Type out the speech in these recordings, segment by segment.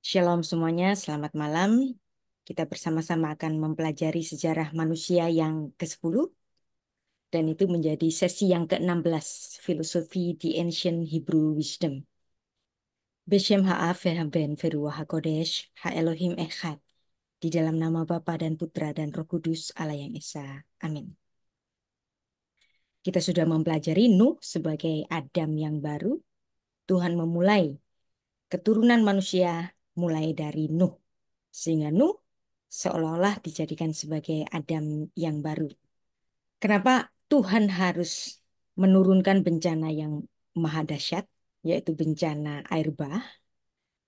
Shalom semuanya, selamat malam. Kita bersama-sama akan mempelajari sejarah manusia yang ke-10 dan itu menjadi sesi yang ke-16, Filosofi The Ancient Hebrew Wisdom. Beshem ha'af ben Veruah HaKodesh, Ha-Elohim Echad, di dalam nama Bapa dan Putra dan Roh Kudus Allah yang Esa. Amin. Kita sudah mempelajari Nuh sebagai Adam yang baru. Tuhan memulai keturunan manusia mulai dari Nuh. Sehingga Nuh seolah-olah dijadikan sebagai Adam yang baru. Kenapa Tuhan harus menurunkan bencana yang maha dahsyat, yaitu bencana air bah?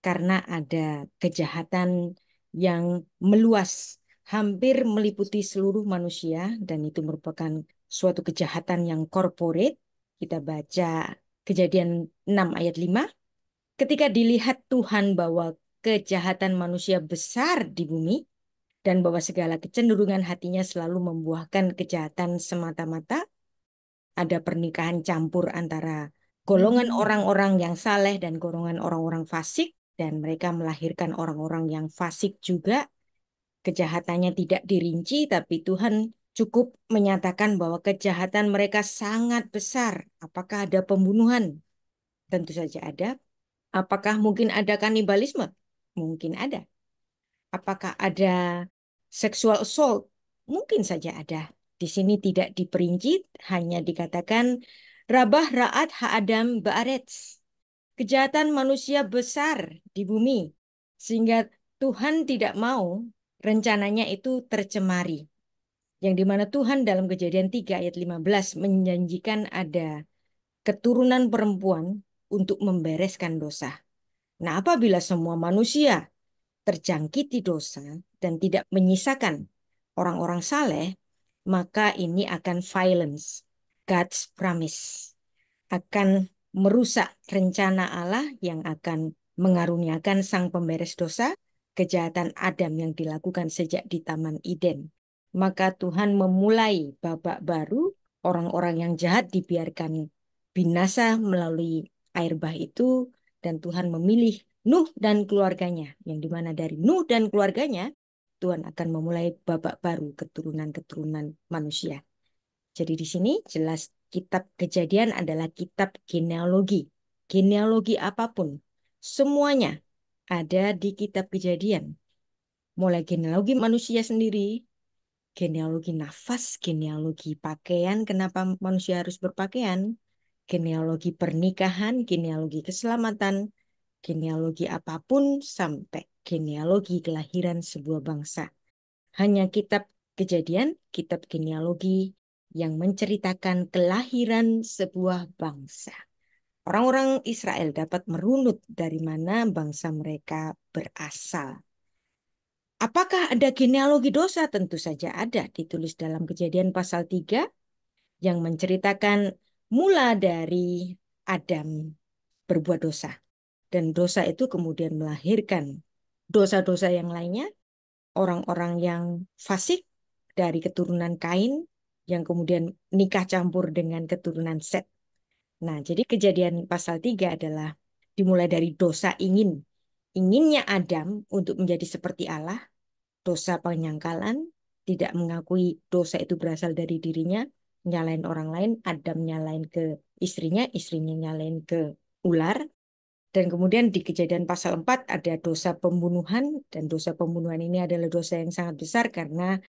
Karena ada kejahatan yang meluas, hampir meliputi seluruh manusia, dan itu merupakan suatu kejahatan yang corporate. Kita baca Kejadian 6 ayat 5. Ketika dilihat Tuhan bahwa kejahatan manusia besar di bumi, dan bahwa segala kecenderungan hatinya selalu membuahkan kejahatan semata-mata, ada pernikahan campur antara golongan orang-orang yang saleh dan golongan orang-orang fasik, dan mereka melahirkan orang-orang yang fasik juga. Kejahatannya tidak dirinci, tapi Tuhan cukup menyatakan bahwa kejahatan mereka sangat besar. Apakah ada pembunuhan? Tentu saja ada. Apakah mungkin ada kanibalisme? Mungkin ada. Apakah ada sexual assault? Mungkin saja ada. Di sini tidak diperinci, hanya dikatakan Rabah Ra'at Ha'adam Ba'aretz. Kejahatan manusia besar di bumi. Sehingga Tuhan tidak mau rencananya itu tercemari. Yang dimana Tuhan dalam Kejadian 3 ayat 15 menjanjikan ada keturunan perempuan untuk membereskan dosa. Nah, apabila semua manusia terjangkiti dosa dan tidak menyisakan orang-orang saleh, maka ini akan violence. God's promise akan merusak rencana Allah yang akan mengaruniakan sang pemberes dosa, kejahatan Adam yang dilakukan sejak di Taman Eden. Maka Tuhan memulai babak baru, orang-orang yang jahat dibiarkan binasa melalui air bah itu, dan Tuhan memilih Nuh dan keluarganya, yang dimana dari Nuh dan keluarganya, Tuhan akan memulai babak baru keturunan-keturunan manusia. Jadi di sini jelas kitab Kejadian adalah kitab genealogi. Genealogi apapun, semuanya ada di kitab Kejadian. Mulai genealogi manusia sendiri, genealogi nafas, genealogi pakaian, kenapa manusia harus berpakaian, genealogi pernikahan, genealogi keselamatan, genealogi apapun, sampai genealogi kelahiran sebuah bangsa. Hanya kitab Kejadian, kitab genealogi yang menceritakan kelahiran sebuah bangsa. Orang-orang Israel dapat merunut dari mana bangsa mereka berasal. Apakah ada genealogi dosa? Tentu saja ada. Ditulis dalam Kejadian pasal 3 yang menceritakan mula dari Adam berbuat dosa. Dan dosa itu kemudian melahirkan dosa-dosa yang lainnya, orang-orang yang fasik dari keturunan Kain yang kemudian nikah campur dengan keturunan Set. Nah, jadi Kejadian pasal 3 adalah dimulai dari dosa ingin. Inginnya Adam untuk menjadi seperti Allah, dosa penyangkalan, tidak mengakui dosa itu berasal dari dirinya, nyalain orang lain, Adam nyalain ke istrinya, istrinya nyalain ke ular. Dan kemudian di Kejadian pasal 4 ada dosa pembunuhan, dan dosa pembunuhan ini adalah dosa yang sangat besar karena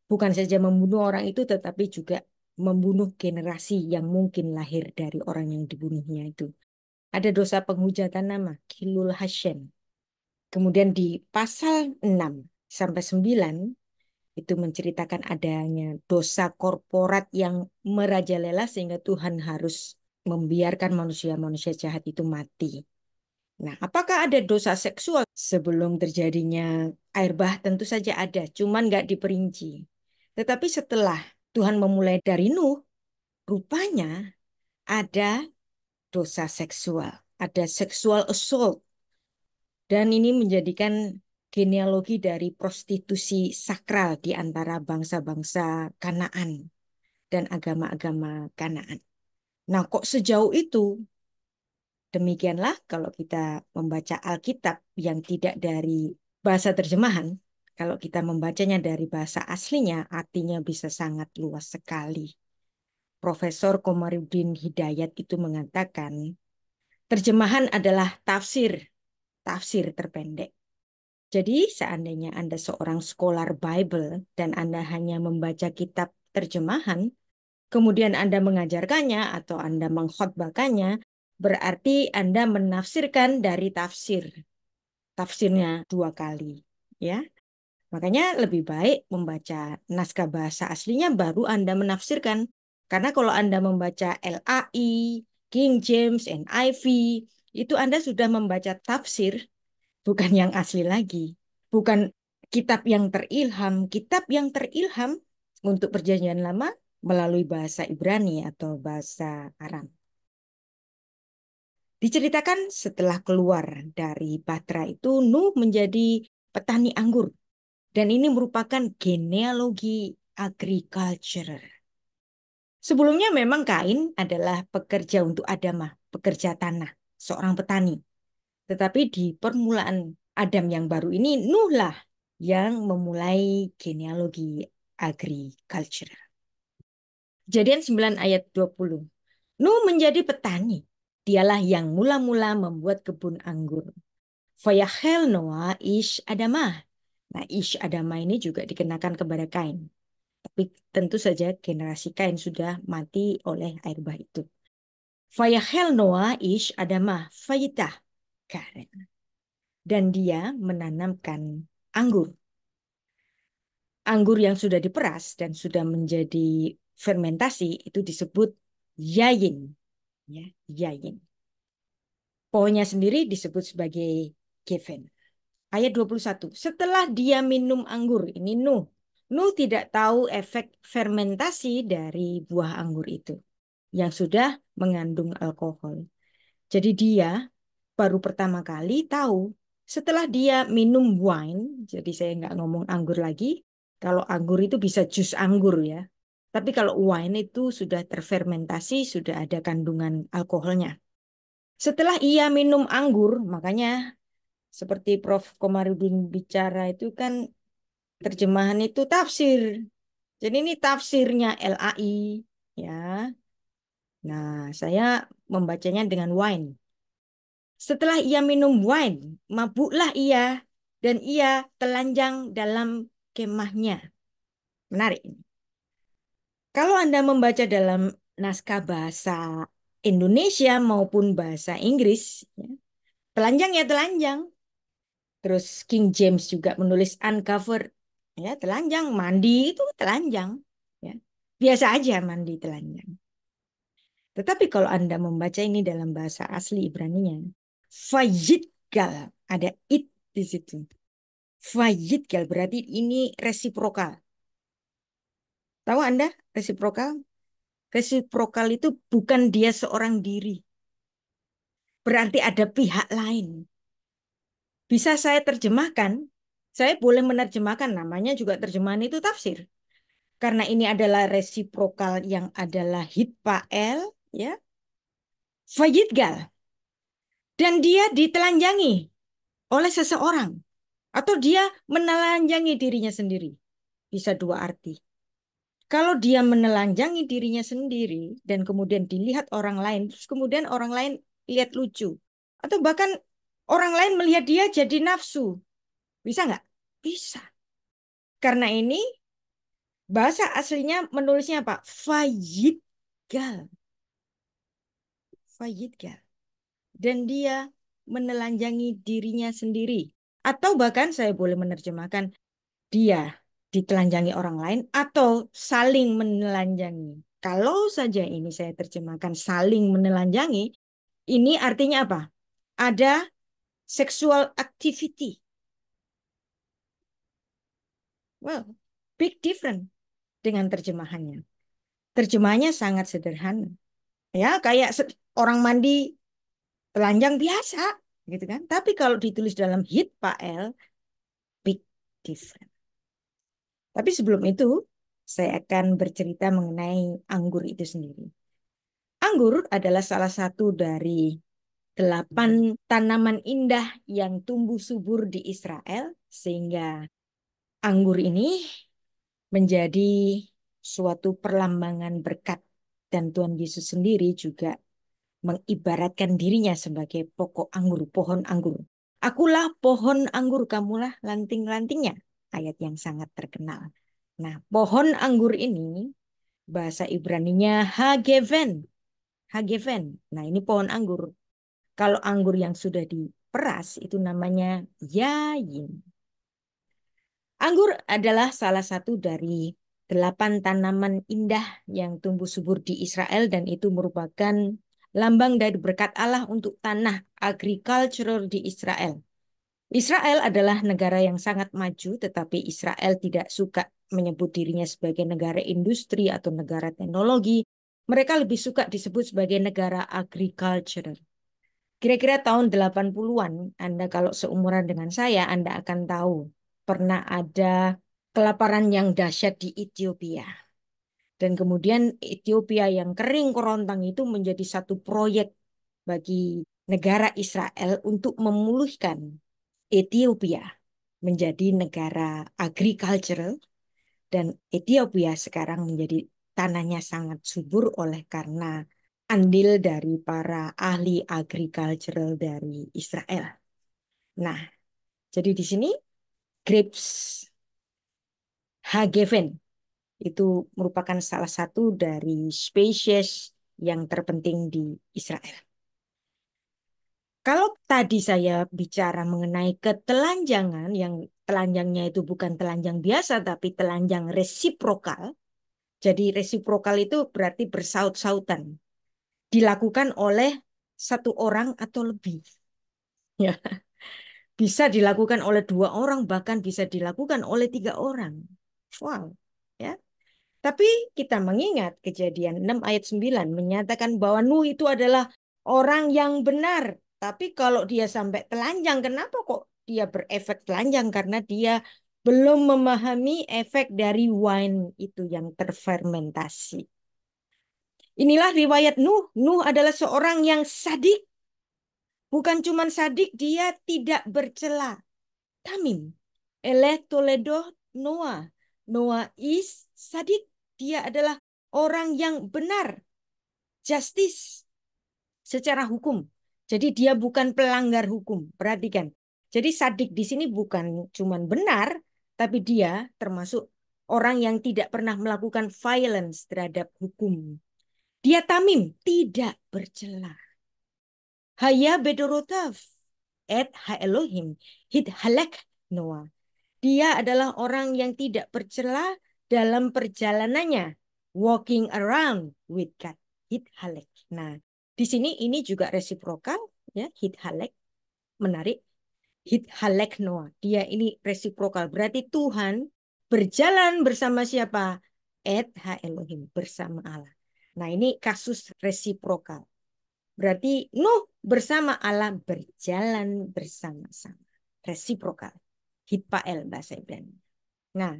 bukan saja membunuh orang itu tetapi juga membunuh generasi yang mungkin lahir dari orang yang dibunuhnya itu. Ada dosa penghujatan nama, Khilul Hashem. Kemudian di pasal 6 sampai 9 itu menceritakan adanya dosa korporat yang merajalela sehingga Tuhan harus membiarkan manusia-manusia jahat itu mati. Nah, apakah ada dosa seksual sebelum terjadinya air bah? Tentu saja ada, cuman nggak diperinci. Tetapi setelah Tuhan memulai dari Nuh, rupanya ada dosa seksual, ada sexual assault. Dan ini menjadikan genealogi dari prostitusi sakral di antara bangsa-bangsa Kanaan dan agama-agama Kanaan. Nah, kok sejauh itu Demikianlah kalau kita membaca Alkitab yang tidak dari bahasa terjemahan, kalau kita membacanya dari bahasa aslinya, artinya bisa sangat luas sekali. Profesor Komarudin Hidayat itu mengatakan, terjemahan adalah tafsir, tafsir terpendek. Jadi seandainya Anda seorang scholar Bible dan Anda hanya membaca kitab terjemahan, kemudian Anda mengajarkannya atau Anda mengkhotbahkannya, berarti Anda menafsirkan dari tafsir. Tafsirnya dua kali, ya. Makanya lebih baik membaca naskah bahasa aslinya baru Anda menafsirkan. Karena kalau Anda membaca LAI, King James, NIV, itu Anda sudah membaca tafsir, bukan yang asli lagi. Bukan kitab yang terilham. Kitab yang terilham untuk Perjanjian Lama melalui bahasa Ibrani atau bahasa Aram. Diceritakan setelah keluar dari Batra itu, Nuh menjadi petani anggur. Dan ini merupakan genealogi agriculture. Sebelumnya memang Kain adalah pekerja untuk Adamah, pekerja tanah, seorang petani. Tetapi di permulaan Adam yang baru ini, Nuh lah yang memulai genealogi agriculture. Kejadian 9 ayat 20. Nuh menjadi petani. Dialah yang mula-mula membuat kebun anggur. Vayachel Noah ish Adamah. Nah, ish Adamah ini juga dikenakan kepada Kain. Tapi tentu saja generasi Kain sudah mati oleh air bah itu. Vayachel Noah ish Adamah Vayitah Karen. Dan dia menanamkan anggur. Anggur yang sudah diperas dan sudah menjadi fermentasi itu disebut yayin. Ya, yayin. Pohonnya sendiri disebut sebagai gefen. Ayat 21. Setelah dia minum anggur, ini Nuh. Nuh tidak tahu efek fermentasi dari buah anggur itu yang sudah mengandung alkohol. Jadi dia baru pertama kali tahu setelah dia minum wine, jadi saya nggak ngomong anggur lagi, kalau anggur itu bisa jus anggur ya. Tapi kalau wine itu sudah terfermentasi, sudah ada kandungan alkoholnya. Setelah ia minum anggur, makanya seperti Prof. Komarudin bicara itu kan terjemahan itu tafsir. Jadi ini tafsirnya LAI ya. Nah, saya membacanya dengan wine. Setelah ia minum wine, mabuklah ia dan ia telanjang dalam kemahnya. Menarik. Kalau Anda membaca dalam naskah bahasa Indonesia maupun bahasa Inggris, ya, telanjang ya telanjang. Terus King James juga menulis uncovered, ya telanjang, mandi itu telanjang, ya biasa aja mandi telanjang. Tetapi kalau Anda membaca ini dalam bahasa asli Ibraninya, fayitgal, ada it di situ. Fayitgal berarti ini resiprokal. Tahu Anda resiprokal? Resiprokal itu bukan dia seorang diri. Berarti ada pihak lain. Bisa saya terjemahkan, saya boleh menerjemahkan, namanya juga terjemahan itu tafsir. Karena ini adalah resiprokal yang adalah hitpael, ya, fayitgal. Dan dia ditelanjangi oleh seseorang. Atau dia menelanjangi dirinya sendiri. Bisa dua arti. Kalau dia menelanjangi dirinya sendiri dan kemudian dilihat orang lain, terus kemudian orang lain lihat lucu. Atau bahkan orang lain melihat dia jadi nafsu. Bisa nggak? Bisa. Karena ini bahasa aslinya menulisnya apa? Fayitgal. Fayitgal. Dan dia menelanjangi dirinya sendiri. Atau bahkan saya boleh menerjemahkan dia ditelanjangi orang lain atau saling menelanjangi. Kalau saja ini saya terjemahkan saling menelanjangi, ini artinya apa? Ada sexual activity. Well, big different dengan terjemahannya. Terjemahannya sangat sederhana. Ya, kayak orang mandi telanjang biasa, gitu kan? Tapi kalau ditulis dalam hit Pak L, big different. Tapi sebelum itu, saya akan bercerita mengenai anggur itu sendiri. Anggur adalah salah satu dari 8 tanaman indah yang tumbuh subur di Israel, sehingga anggur ini menjadi suatu perlambangan berkat. Dan Tuhan Yesus sendiri juga mengibaratkan dirinya sebagai pokok anggur, pohon anggur. Akulah pohon anggur, kamulah lanting-lantingnya. Ayat yang sangat terkenal. Nah, pohon anggur ini bahasa Ibraninya hageven. Hageven. Nah, ini pohon anggur. Kalau anggur yang sudah diperas itu namanya yayin. Anggur adalah salah satu dari 8 tanaman indah yang tumbuh subur di Israel dan itu merupakan lambang dari berkat Allah untuk tanah agricultural di Israel. Israel adalah negara yang sangat maju, tetapi Israel tidak suka menyebut dirinya sebagai negara industri atau negara teknologi. Mereka lebih suka disebut sebagai negara agricultural. Kira-kira tahun 80-an, Anda kalau seumuran dengan saya, Anda akan tahu pernah ada kelaparan yang dahsyat di Ethiopia. Dan kemudian Ethiopia yang kering kerontang itu menjadi satu proyek bagi negara Israel untuk memulihkan Ethiopia menjadi negara agricultural. Dan Ethiopia sekarang menjadi tanahnya sangat subur oleh karena andil dari para ahli agricultural dari Israel. Nah, jadi di sini grapes Hageven itu merupakan salah satu dari spesies yang terpenting di Israel. Kalau tadi saya bicara mengenai ketelanjangan, yang telanjangnya itu bukan telanjang biasa, tapi telanjang resiprokal. Jadi resiprokal itu berarti bersaut-sautan. Dilakukan oleh satu orang atau lebih. Ya, bisa dilakukan oleh 2 orang, bahkan bisa dilakukan oleh 3 orang. Wow, ya. Tapi kita mengingat Kejadian 6 ayat 9 menyatakan bahwa Nuh itu adalah orang yang benar. Tapi kalau dia sampai telanjang, kenapa kok dia berefek telanjang? Karena dia belum memahami efek dari wine itu yang terfermentasi. Inilah riwayat Nuh. Nuh adalah seorang yang sadik. Bukan cuma sadik, dia tidak bercela. Tamim. Eleh Toledo Noah. Noah is sadik. Dia adalah orang yang benar. Justice secara hukum. Jadi dia bukan pelanggar hukum. Perhatikan. Jadi sadik di sini bukan cuma benar, tapi dia termasuk orang yang tidak pernah melakukan violence terhadap hukum. Dia tamim, tidak bercela. Haya bedorotav, et ha Elohim, hid halek Noah. Dia adalah orang yang tidak bercela dalam perjalanannya. Walking around with God. Hid halek. Nah, di sini ini juga resiprokal. Ya, hid halek. Menarik. Hid halek Noah. Dia ini resiprokal. Berarti Tuhan berjalan bersama siapa? Et ha Elohim. Bersama Allah. Nah, ini kasus resiprokal. Berarti Nuh bersama Allah berjalan bersama-sama. Resiprokal. Hitpael bahasa Ibrani. Nah,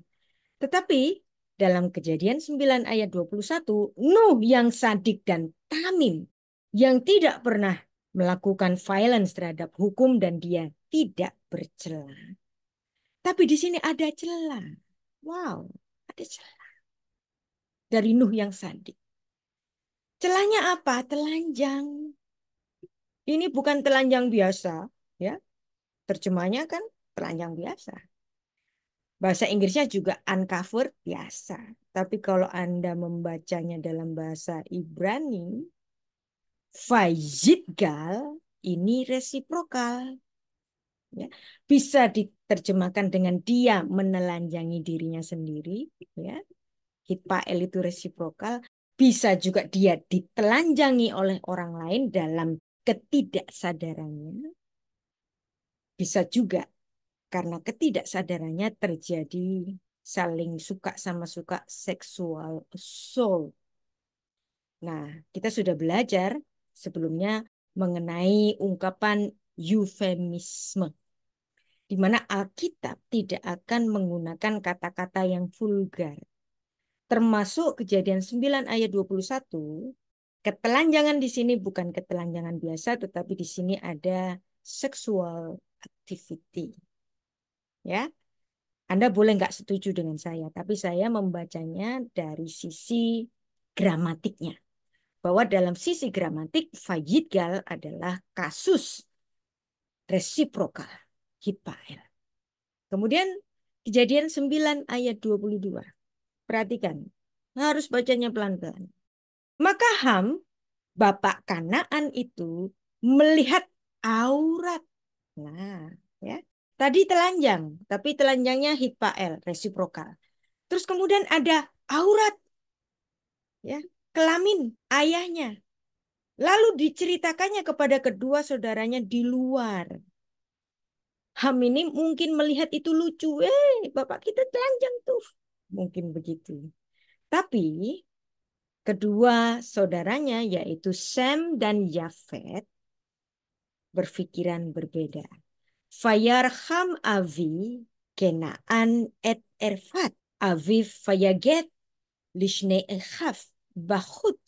tetapi dalam Kejadian 9 ayat 21, Nuh yang sadik dan tamim, yang tidak pernah melakukan violence terhadap hukum dan dia tidak bercela. Tapi di sini ada celah. Wow, ada celah dari Nuh yang sadik. Celahnya apa? Telanjang. Ini bukan telanjang biasa, ya. Terjemahnya kan telanjang biasa. Bahasa Inggrisnya juga uncovered biasa. Tapi kalau Anda membacanya dalam bahasa Ibrani, Vayitgal ini resiprokal. Ya. Bisa diterjemahkan dengan dia menelanjangi dirinya sendiri. Ya. Hitpael itu resiprokal. Bisa juga dia ditelanjangi oleh orang lain dalam ketidaksadarannya. Bisa juga karena ketidaksadarannya terjadi saling suka sama suka seksual assault. Nah, kita sudah belajar sebelumnya mengenai ungkapan eufemisme, di mana Alkitab tidak akan menggunakan kata-kata yang vulgar. Termasuk Kejadian 9 ayat 21, ketelanjangan di sini bukan ketelanjangan biasa, tetapi di sini ada sexual activity. Ya, Anda boleh nggak setuju dengan saya, tapi saya membacanya dari sisi gramatiknya. Bahwa dalam sisi gramatik, fayidgal adalah kasus resiprokal. Hipael. Kemudian Kejadian 9 ayat 22. Perhatikan, harus bacanya pelan-pelan. Maka Ham, bapak Kanaan itu melihat aurat. Nah, ya. Tadi telanjang, tapi telanjangnya hitpael, resiprokal. Terus kemudian ada aurat, ya, kelamin ayahnya. Lalu diceritakannya kepada kedua saudaranya di luar. Ham ini mungkin melihat itu lucu. Bapak kita telanjang tuh. Mungkin begitu. Tapi kedua saudaranya yaitu Sem dan Yafet berpikiran berbeda. Fayarham avi kenaan et erfat. Aviv fayaget lishne echaf bahut.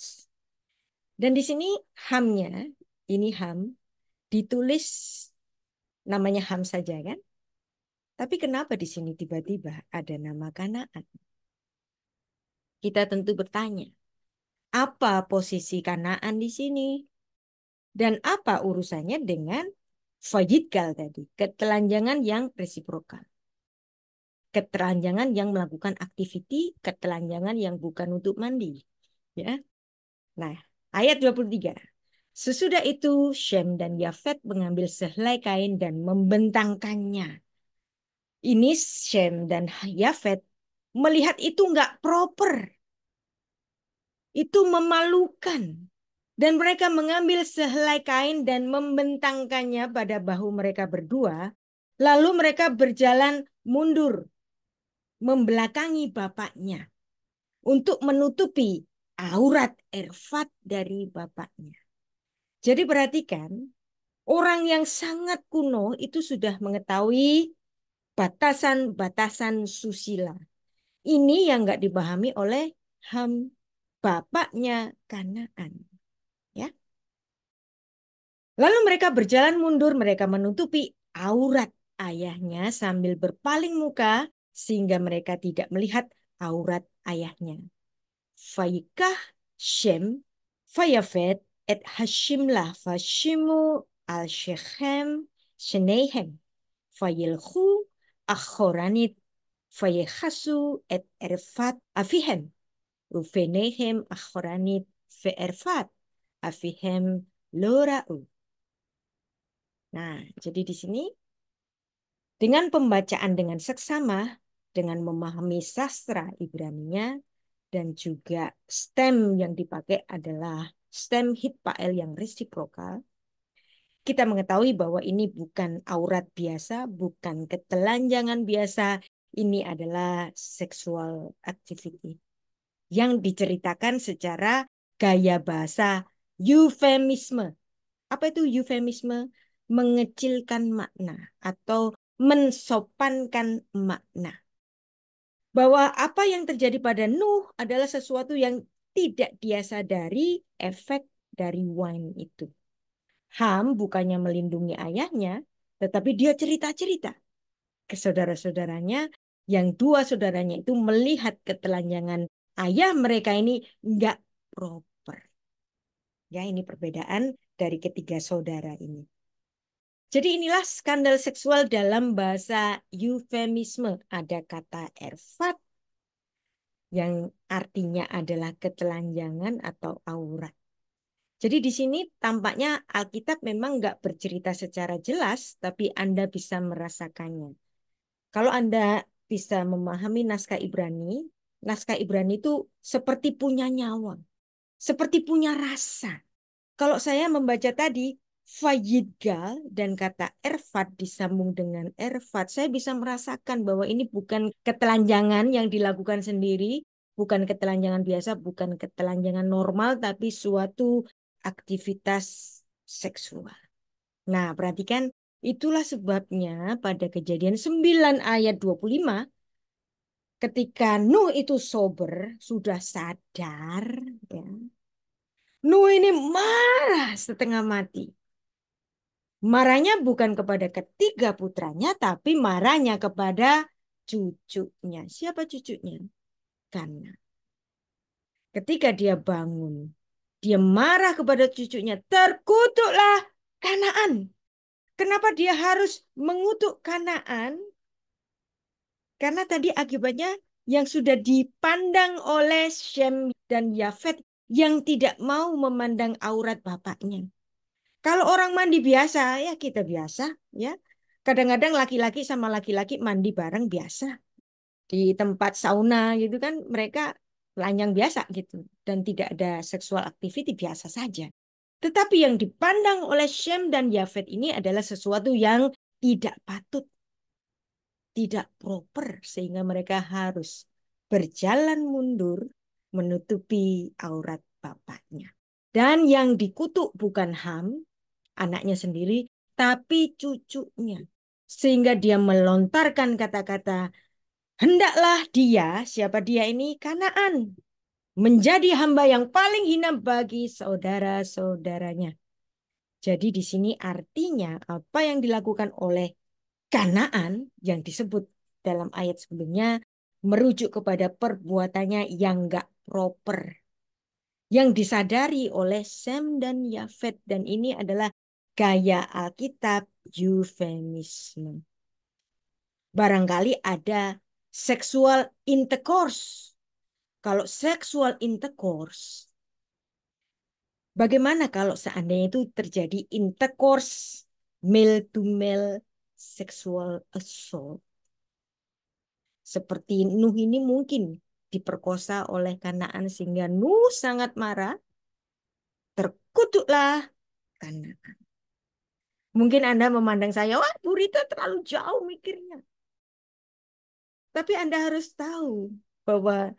Dan di sini hamnya, ini ham, ditulis namanya ham saja kan? Tapi kenapa di sini tiba-tiba ada nama Kanaan? Kita tentu bertanya, apa posisi Kanaan di sini? Dan apa urusannya dengan fayidgal tadi? Ketelanjangan yang resiprokal. Ketelanjangan yang melakukan aktiviti, ketelanjangan yang bukan untuk mandi. Ya. Nah, ayat 23. Sesudah itu Shem dan Yafet mengambil sehelai kain dan membentangkannya. Ini Shem dan Yafet melihat itu nggak proper. Itu memalukan. Dan mereka mengambil sehelai kain dan membentangkannya pada bahu mereka berdua. Lalu mereka berjalan mundur, membelakangi bapaknya untuk menutupi aurat erfat dari bapaknya. Jadi perhatikan, orang yang sangat kuno itu sudah mengetahui batasan-batasan susila. Ini yang nggak dipahami oleh Ham, bapaknya Kanaan. Ya. Lalu mereka berjalan mundur, mereka menutupi aurat ayahnya sambil berpaling muka sehingga mereka tidak melihat aurat ayahnya. Faikah Shem, Fayafet, et Hashimlah, Fashimu al Shechem, Shenehem, Fayilchu, Akhoranit, Fayechasu, et Erfat, Afihem, Ufenehem, Akhoranit, Feerfat, Afihem, Lora'u. Nah, jadi di sini dengan pembacaan dengan seksama, dengan memahami sastra Ibraninya, dan juga stem yang dipakai adalah stem hitpael yang resiprokal, kita mengetahui bahwa ini bukan aurat biasa, bukan ketelanjangan biasa, ini adalah sexual activity yang diceritakan secara gaya bahasa eufemisme. Apa itu eufemisme? Mengecilkan makna atau mensopankan makna. Bahwa apa yang terjadi pada Nuh adalah sesuatu yang tidak dia sadari efek dari wine itu. Ham bukannya melindungi ayahnya, tetapi dia cerita-cerita ke saudara-saudaranya, yang dua saudaranya itu melihat ketelanjangan ayah mereka ini nggak proper. Ya, ini perbedaan dari ketiga saudara ini. Jadi inilah skandal seksual dalam bahasa eufemisme. Ada kata erfat yang artinya adalah ketelanjangan atau aurat. Jadi di sini tampaknya Alkitab memang nggak bercerita secara jelas, tapi Anda bisa merasakannya. Kalau Anda bisa memahami naskah Ibrani itu seperti punya nyawa, seperti punya rasa. Kalau saya membaca tadi, Fayidgal dan kata erfat disambung dengan erfat, saya bisa merasakan bahwa ini bukan ketelanjangan yang dilakukan sendiri, bukan ketelanjangan biasa, bukan ketelanjangan normal, tapi suatu aktivitas seksual. Nah, perhatikan, itulah sebabnya pada Kejadian 9 ayat 25, ketika Nuh itu sober, sudah sadar, ya, Nuh ini marah setengah mati. Marahnya bukan kepada ketiga putranya, tapi marahnya kepada cucunya. Siapa cucunya? Karena ketika dia bangun, dia marah kepada cucunya. Terkutuklah Kanaan. Kenapa dia harus mengutuk Kanaan? Karena tadi akibatnya yang sudah dipandang oleh Shem dan Yafet yang tidak mau memandang aurat bapaknya. Kalau orang mandi biasa, ya kita biasa, ya. Kadang-kadang laki-laki sama laki-laki mandi bareng biasa. Di tempat sauna gitu kan mereka telanjang biasa gitu. Dan tidak ada seksual activity biasa saja. Tetapi yang dipandang oleh Shem dan Yafet ini adalah sesuatu yang tidak patut, tidak proper. Sehingga mereka harus berjalan mundur menutupi aurat bapaknya. Dan yang dikutuk bukan Ham, anaknya sendiri, tapi cucunya. Sehingga dia melontarkan kata-kata, hendaklah dia, siapa dia ini? Kanaan. Menjadi hamba yang paling hina bagi saudara-saudaranya. Jadi di sini artinya apa yang dilakukan oleh Kanaan yang disebut dalam ayat sebelumnya merujuk kepada perbuatannya yang enggak proper. Yang disadari oleh Sem dan Yafet. Dan ini adalah gaya Alkitab eufemisme. Barangkali ada sexual intercourse. Kalau sexual intercourse, bagaimana kalau seandainya itu terjadi intercourse male to male sexual assault? Seperti Nuh ini mungkin diperkosa oleh Kanaan sehingga Nuh sangat marah. Terkutuklah Kanaan. Mungkin Anda memandang saya, wah Bu Rita terlalu jauh mikirnya. Tapi Anda harus tahu bahwa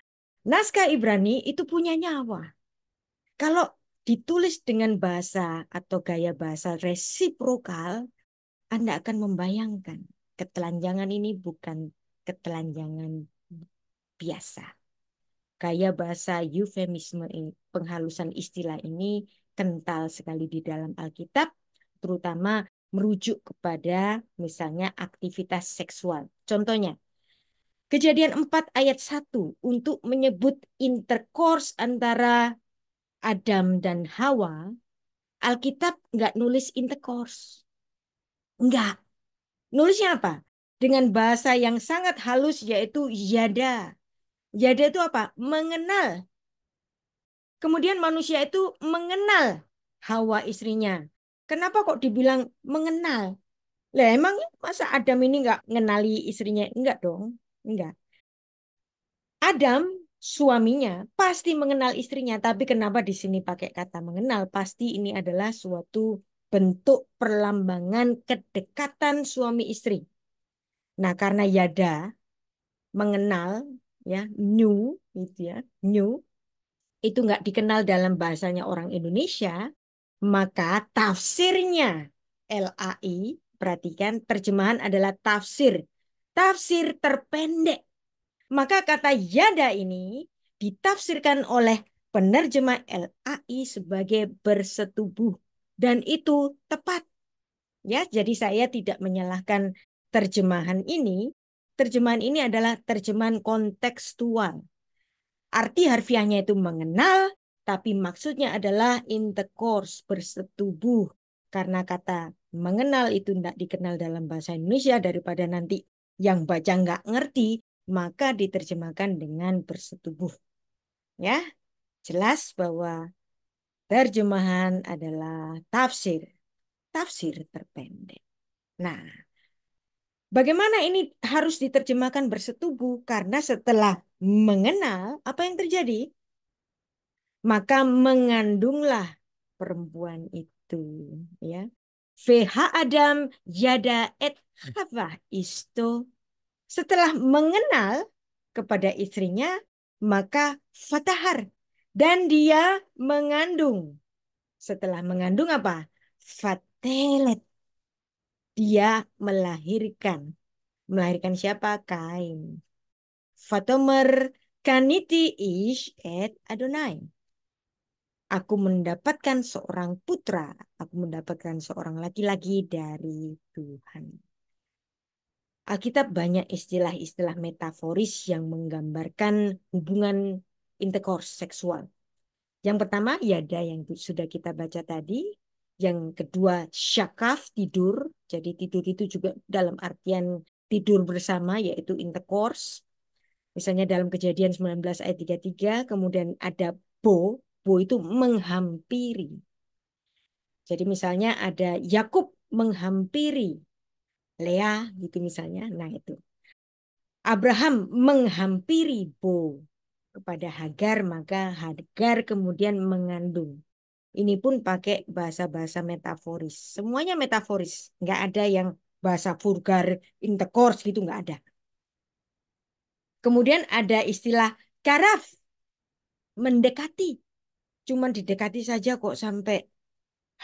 naskah Ibrani itu punya nyawa. Kalau ditulis dengan bahasa atau gaya bahasa resiprokal, Anda akan membayangkan ketelanjangan ini bukan ketelanjangan biasa. Gaya bahasa eufemisme ini, penghalusan istilah ini kental sekali di dalam Alkitab, terutama merujuk kepada misalnya aktivitas seksual. Contohnya, Kejadian 4 ayat 1 untuk menyebut intercourse antara Adam dan Hawa, Alkitab nggak nulis intercourse. Enggak. Nulisnya apa? Dengan bahasa yang sangat halus yaitu yada. Yada itu apa? Mengenal. Kemudian manusia itu mengenal Hawa istrinya. Kenapa kok dibilang mengenal? Lah emang masa Adam ini nggak mengenali istrinya? Enggak dong. Enggak. Adam suaminya pasti mengenal istrinya, tapi kenapa di sini pakai kata mengenal? Pasti ini adalah suatu bentuk perlambangan kedekatan suami istri. Nah, karena yada mengenal ya, new gitu ya, new itu nggak dikenal dalam bahasanya orang Indonesia, maka tafsirnya LAI, perhatikan terjemahan adalah tafsir. Tafsir terpendek. Maka kata yada ini ditafsirkan oleh penerjemah LAI sebagai bersetubuh. Dan itu tepat. Ya, jadi saya tidak menyalahkan terjemahan ini. Terjemahan ini adalah terjemahan kontekstual. Arti harfiahnya itu mengenal, tapi maksudnya adalah intercourse, bersetubuh. Karena kata mengenal itu tidak dikenal dalam bahasa Indonesia, daripada nanti yang baca nggak ngerti, maka diterjemahkan dengan bersetubuh. Ya, jelas bahwa terjemahan adalah tafsir. Tafsir terpendek. Nah, bagaimana ini harus diterjemahkan bersetubuh? Karena setelah mengenal, apa yang terjadi? Maka mengandunglah perempuan itu, ya. VH Adam yada et Hawa isto. Setelah mengenal kepada istrinya, maka fatahar dan dia mengandung. Setelah mengandung apa? Fatelet. Dia melahirkan. Melahirkan siapa? Kain. Fatomer kaniti ish et Adonai. Aku mendapatkan seorang putra, aku mendapatkan seorang laki-laki dari Tuhan. Alkitab banyak istilah-istilah metaforis yang menggambarkan hubungan intercourse seksual. Yang pertama, yada yang sudah kita baca tadi. Yang kedua, syakaf, tidur. Jadi tidur itu juga dalam artian tidur bersama, yaitu intercourse. Misalnya dalam Kejadian 19 ayat 33, kemudian ada bo. Bo itu menghampiri. Jadi misalnya ada Yakub menghampiri Lea gitu misalnya. Nah itu. Abraham menghampiri Bo kepada Hagar, maka Hagar kemudian mengandung. Ini pun pakai bahasa-bahasa metaforis. Semuanya metaforis. Nggak ada yang bahasa vulgar, intercourse gitu, nggak ada. Kemudian ada istilah karaf, mendekati. Cuman didekati saja kok sampai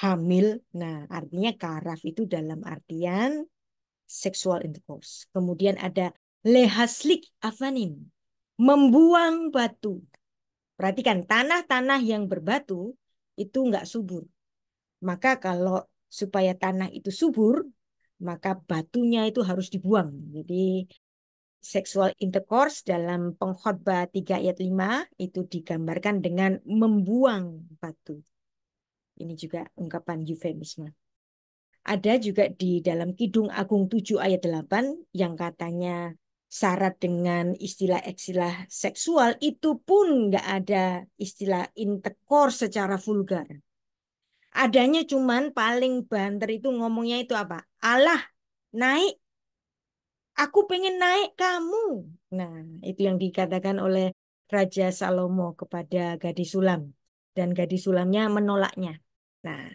hamil. Nah, artinya karaf itu dalam artian sexual intercourse. Kemudian ada lehaslik afanim, membuang batu. Perhatikan, tanah-tanah yang berbatu itu nggak subur. Maka kalau supaya tanah itu subur, maka batunya itu harus dibuang. Jadi sexual intercourse dalam Pengkhotbah 3 ayat 5 itu digambarkan dengan membuang batu. Ini juga ungkapan eufemisme. Ada juga di dalam Kidung Agung 7 ayat 8 yang katanya syarat dengan istilah-istilah seksual itu pun nggak ada istilah intercourse secara vulgar. Adanya cuman paling banter itu ngomongnya itu apa? Allah naik, aku pengen naik kamu. Nah, itu yang dikatakan oleh Raja Salomo kepada gadis Sulam. Dan gadis Sulamnya menolaknya. Nah,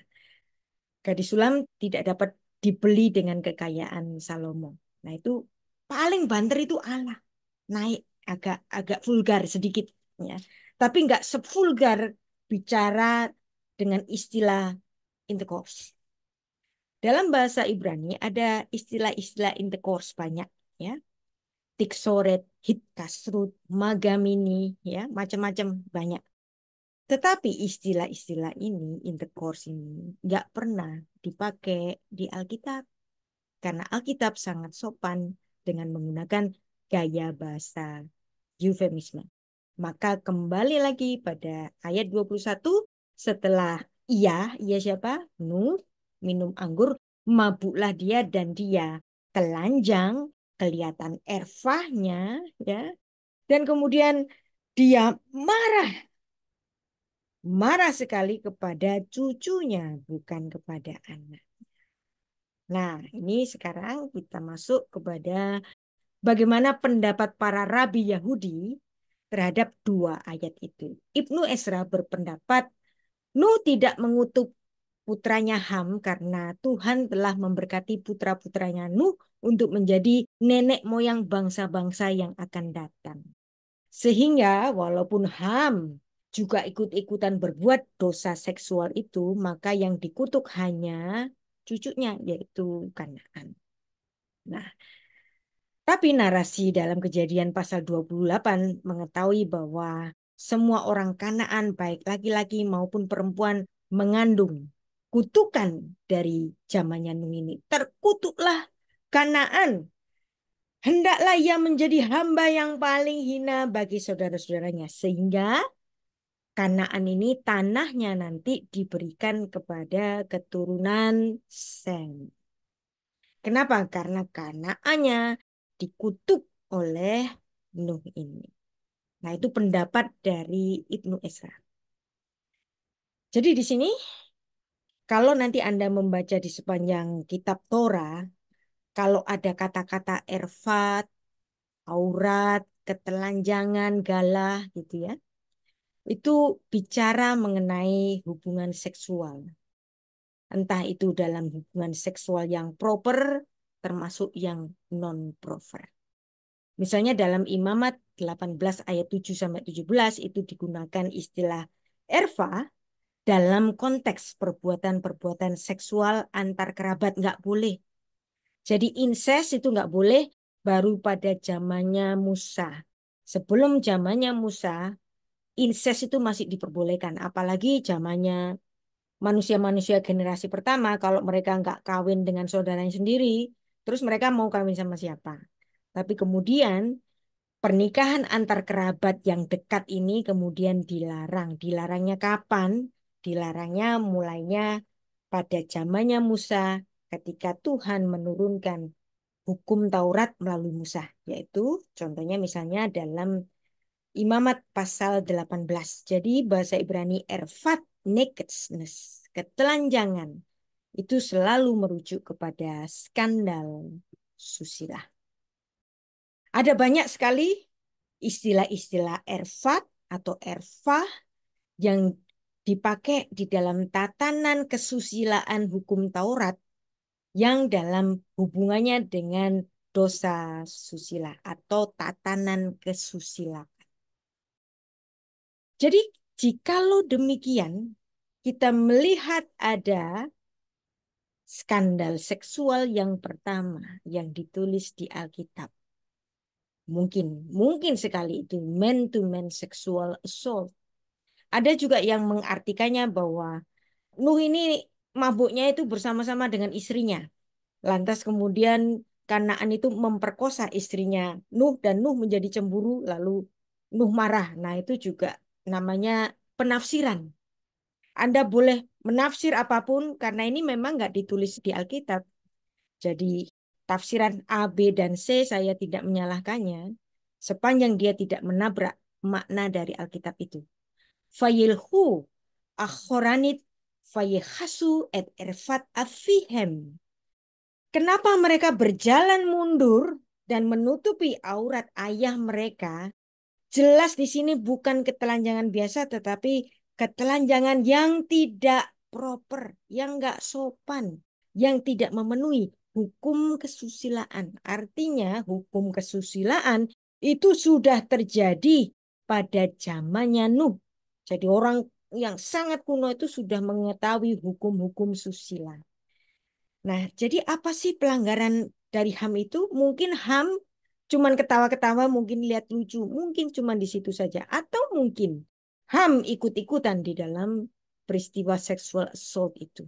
gadis Sulam tidak dapat dibeli dengan kekayaan Salomo. Nah, itu paling banter itu Allah. Naik agak agak vulgar sedikit ya. Tapi nggak sevulgar bicara dengan istilah intercourse. Dalam bahasa Ibrani ada istilah-istilah intercourse banyak ya. Tiksoret, hitkasrut, magamini ya, macam-macam banyak. Tetapi istilah-istilah ini, intercourse ini nggak pernah dipakai di Alkitab karena Alkitab sangat sopan dengan menggunakan gaya bahasa eufemisme. Maka kembali lagi pada ayat 21 setelah ia siapa? Nuh, minum anggur, mabuklah dia dan dia telanjang, kelihatan erfahnya ya. Dan kemudian dia marah sekali kepada cucunya, bukan kepada anak. Nah, ini sekarang kita masuk kepada bagaimana pendapat para rabi Yahudi terhadap dua ayat itu. Ibnu Ezra berpendapat Nuh tidak mengutuk putranya Ham karena Tuhan telah memberkati putra-putranya Nuh untuk menjadi nenek moyang bangsa-bangsa yang akan datang. Sehingga walaupun Ham juga ikut-ikutan berbuat dosa seksual itu, maka yang dikutuk hanya cucunya yaitu Kanaan. Nah, tapi narasi dalam Kejadian pasal 28 mengetahui bahwa semua orang Kanaan baik laki-laki maupun perempuan mengandung. Kutukan dari zamannya Nuh ini. Terkutuklah Kanaan. Hendaklah ia menjadi hamba yang paling hina bagi saudara-saudaranya. Sehingga Kanaan ini tanahnya nanti diberikan kepada keturunan Sem. Kenapa? Karena Kanaannya dikutuk oleh Nuh ini. Nah, itu pendapat dari Ibnu Ezra. Jadi di sini, kalau nanti Anda membaca di sepanjang kitab Torah, kalau ada kata-kata erfat, aurat, ketelanjangan, galah, gitu ya, itu bicara mengenai hubungan seksual. Entah itu dalam hubungan seksual yang proper, termasuk yang non-proper. Misalnya dalam Imamat 18 ayat 7 sampai 17 itu digunakan istilah erfa dalam konteks perbuatan-perbuatan seksual antar kerabat nggak boleh. Jadi incest itu nggak boleh baru pada zamannya Musa. Sebelum zamannya Musa, incest itu masih diperbolehkan. Apalagi zamannya manusia-manusia generasi pertama, kalau mereka nggak kawin dengan saudaranya sendiri, terus mereka mau kawin sama siapa? Tapi kemudian pernikahan antar kerabat yang dekat ini kemudian dilarang. Dilarangnya kapan? Dilarangnya mulainya pada zamannya Musa ketika Tuhan menurunkan hukum Taurat melalui Musa. Yaitu contohnya misalnya dalam Imamat pasal 18. Jadi bahasa Ibrani erfat nakedness, ketelanjangan, itu selalu merujuk kepada skandal susila. Ada banyak sekali istilah-istilah erfat atau erfah yang dipakai di dalam tatanan kesusilaan hukum Taurat yang dalam hubungannya dengan dosa susila atau tatanan kesusila. Jadi jikalau demikian kita melihat ada skandal seksual yang pertama yang ditulis di Alkitab. Mungkin sekali itu man-to-man sexual assault. Ada juga yang mengartikannya bahwa Nuh ini mabuknya itu bersama-sama dengan istrinya. Lantas kemudian Kanaan itu memperkosa istrinya Nuh dan Nuh menjadi cemburu lalu Nuh marah. Nah itu juga namanya penafsiran. Anda boleh menafsir apapun karena ini memang nggak ditulis di Alkitab. Jadi tafsiran A, B, dan C saya tidak menyalahkannya sepanjang dia tidak menabrak makna dari Alkitab itu. Fayilhu akhoranit fayekhasu et erfat afihem. Kenapa mereka berjalan mundur dan menutupi aurat ayah mereka? Jelas di sini bukan ketelanjangan biasa, tetapi ketelanjangan yang tidak proper, yang nggak sopan, yang tidak memenuhi hukum kesusilaan. Artinya hukum kesusilaan itu sudah terjadi pada zamannya Nuh. Jadi orang yang sangat kuno itu sudah mengetahui hukum-hukum susila. Nah, jadi apa sih pelanggaran dari HAM itu? Mungkin HAM cuman ketawa-ketawa, mungkin lihat lucu, mungkin cuman di situ saja. Atau mungkin HAM ikut-ikutan di dalam peristiwa sexual assault itu.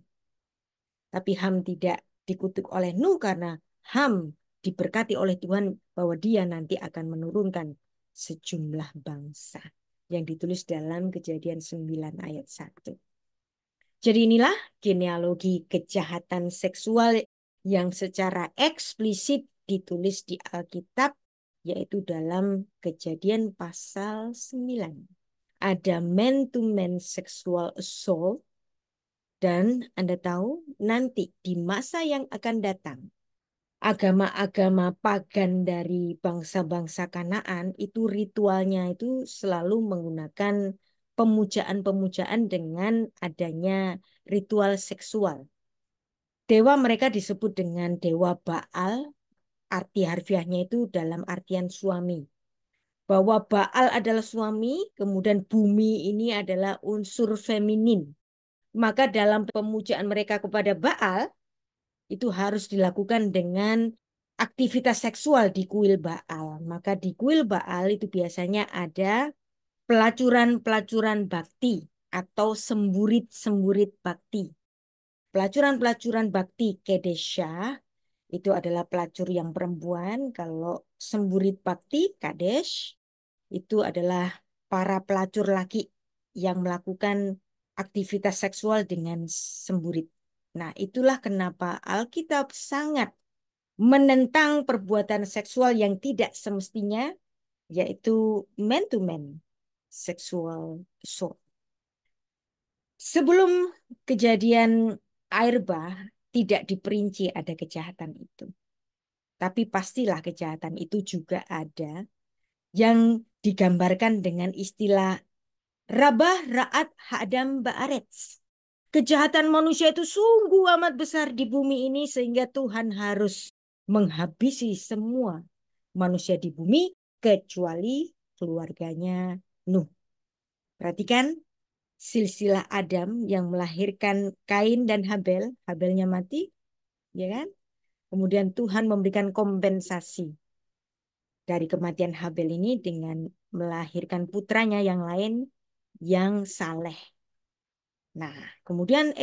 Tapi HAM tidak dikutuk oleh Nuh karena HAM diberkati oleh Tuhan bahwa dia nanti akan menurunkan sejumlah bangsa. Yang ditulis dalam Kejadian 9 ayat 1. Jadi inilah genealogi kejahatan seksual yang secara eksplisit ditulis di Alkitab, yaitu dalam Kejadian pasal 9. Ada man-to-man sexual assault, dan Anda tahu nanti di masa yang akan datang, agama-agama pagan dari bangsa-bangsa Kanaan itu ritualnya itu selalu menggunakan pemujaan-pemujaan dengan adanya ritual seksual. Dewa mereka disebut dengan dewa Baal, arti harfiahnya itu dalam artian suami. Bahwa Baal adalah suami, kemudian bumi ini adalah unsur feminin. Maka dalam pemujaan mereka kepada Baal, itu harus dilakukan dengan aktivitas seksual di kuil Baal. Maka di kuil Baal itu biasanya ada pelacuran-pelacuran bakti atau semburit-semburit bakti. Pelacuran-pelacuran bakti Kedesha itu adalah pelacur yang perempuan. Kalau semburit bakti Kadesh itu adalah para pelacur laki yang melakukan aktivitas seksual dengan semburit. Nah, itulah kenapa Alkitab sangat menentang perbuatan seksual yang tidak semestinya, yaitu man-to-man sexual assault. Sebelum kejadian air bah, tidak diperinci ada kejahatan itu. Tapi pastilah kejahatan itu juga ada yang digambarkan dengan istilah Rabah Ra'at Hadam Ba'aretz. Kejahatan manusia itu sungguh amat besar di bumi ini sehingga Tuhan harus menghabisi semua manusia di bumi kecuali keluarganya Nuh. Perhatikan silsilah Adam yang melahirkan Kain dan Habel. Habelnya mati, ya kan? Kemudian Tuhan memberikan kompensasi dari kematian Habel ini dengan melahirkan putranya yang lain, yang saleh. Nah, kemudian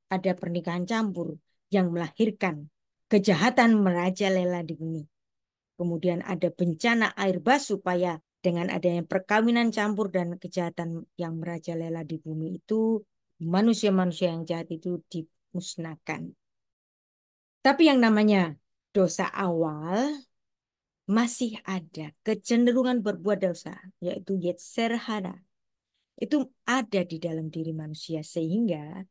ada pernikahan campur yang melahirkan kejahatan merajalela di bumi. Kemudian ada bencana air bah supaya dengan adanya perkawinan campur dan kejahatan yang merajalela di bumi itu, manusia-manusia yang jahat itu dimusnahkan. Tapi yang namanya dosa awal masih ada kecenderungan berbuat dosa, yaitu yetzer hara. Itu ada di dalam diri manusia sehingga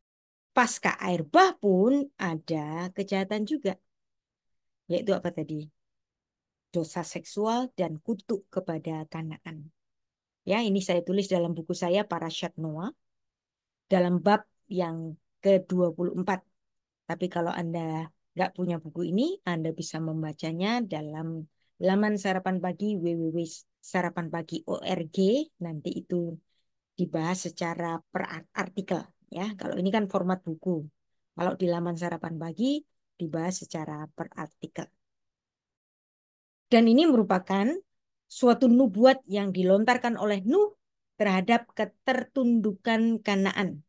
pasca air bah pun ada kejahatan juga, yaitu apa tadi? Dosa seksual dan kutuk kepada Kanaan. Ya, ini saya tulis dalam buku saya Parashat Noah dalam bab yang ke-24. Tapi kalau Anda nggak punya buku ini, Anda bisa membacanya dalam laman sarapan pagi www.sarapanpagi.org. Nanti itu dibahas secara per artikel. Ya, kalau ini kan format buku. Kalau di laman sarapan pagi dibahas secara per artikel. Dan ini merupakan suatu nubuat yang dilontarkan oleh Nuh terhadap ketertundukan Kanaan,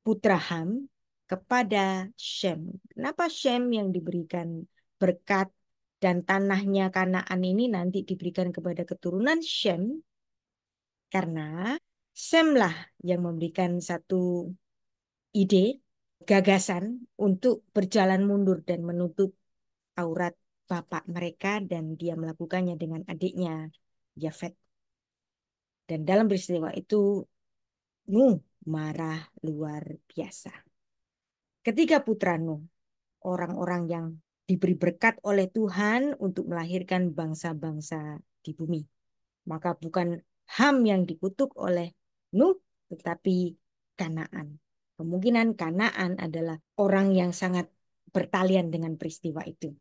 putra Ham, kepada Shem. Kenapa Shem yang diberikan berkat dan tanahnya Kanaan ini nanti diberikan kepada keturunan Shem? Karena Shem lah yang memberikan satu ide, gagasan untuk berjalan mundur dan menutup aurat bapak mereka, dan dia melakukannya dengan adiknya Yafet. Dan dalam peristiwa itu Nuh marah luar biasa. Ketiga putra Nuh, orang-orang yang diberi berkat oleh Tuhan untuk melahirkan bangsa-bangsa di bumi. Maka bukan Ham yang dikutuk oleh Nuh, tetapi Kanaan. Kemungkinan Kanaan adalah orang yang sangat bertalian dengan peristiwa itu.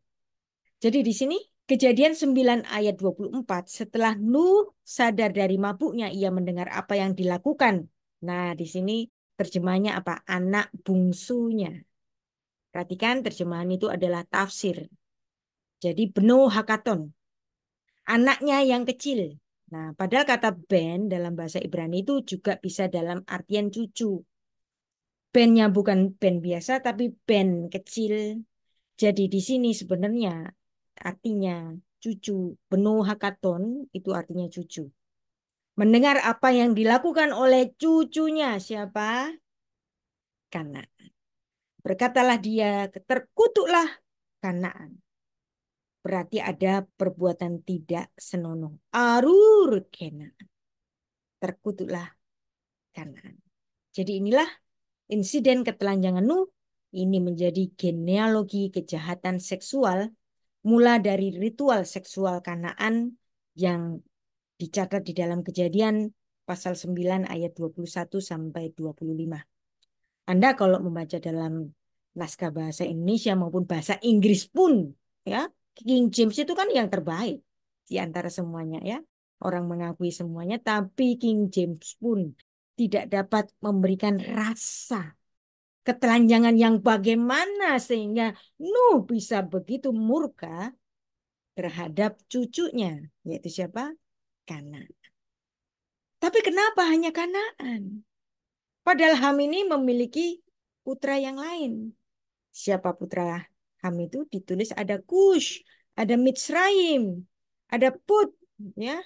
Jadi di sini Kejadian 9 ayat 24, setelah Nuh sadar dari mabuknya, ia mendengar apa yang dilakukan. Nah, di sini terjemahannya apa? Anak bungsunya. Perhatikan terjemahan itu adalah tafsir. Jadi Beno Hakaton, anaknya yang kecil. Nah, padahal kata ben dalam bahasa Ibrani itu juga bisa dalam artian cucu. Bennya bukan ben biasa, tapi ben kecil. Jadi di sini sebenarnya artinya cucu. Beno Hakaton itu artinya cucu. Mendengar apa yang dilakukan oleh cucunya. Siapa? Kanaan. Berkatalah dia, terkutuklah Kanaan. Berarti ada perbuatan tidak senonoh. Arur Kanaan. Terkutuklah Kanaan. Jadi inilah insiden ketelanjangan Nuh. Ini menjadi genealogi kejahatan seksual, mula dari ritual seksual Kanaan yang dicatat di dalam Kejadian pasal 9 ayat 21 sampai 25. Anda kalau membaca dalam naskah bahasa Indonesia maupun bahasa Inggris pun, ya, King James itu kan yang terbaik di antara semuanya, ya. Orang mengakui semuanya, tapi King James pun tidak dapat memberikan rasa ketelanjangan yang bagaimana sehingga Nuh bisa begitu murka terhadap cucunya, yaitu siapa? Kanaan. Tapi kenapa hanya Kanaan? Padahal Ham ini memiliki putra yang lain. Siapa putra Ham itu? Ditulis ada Kush, ada Mitsraim, ada Put, ya.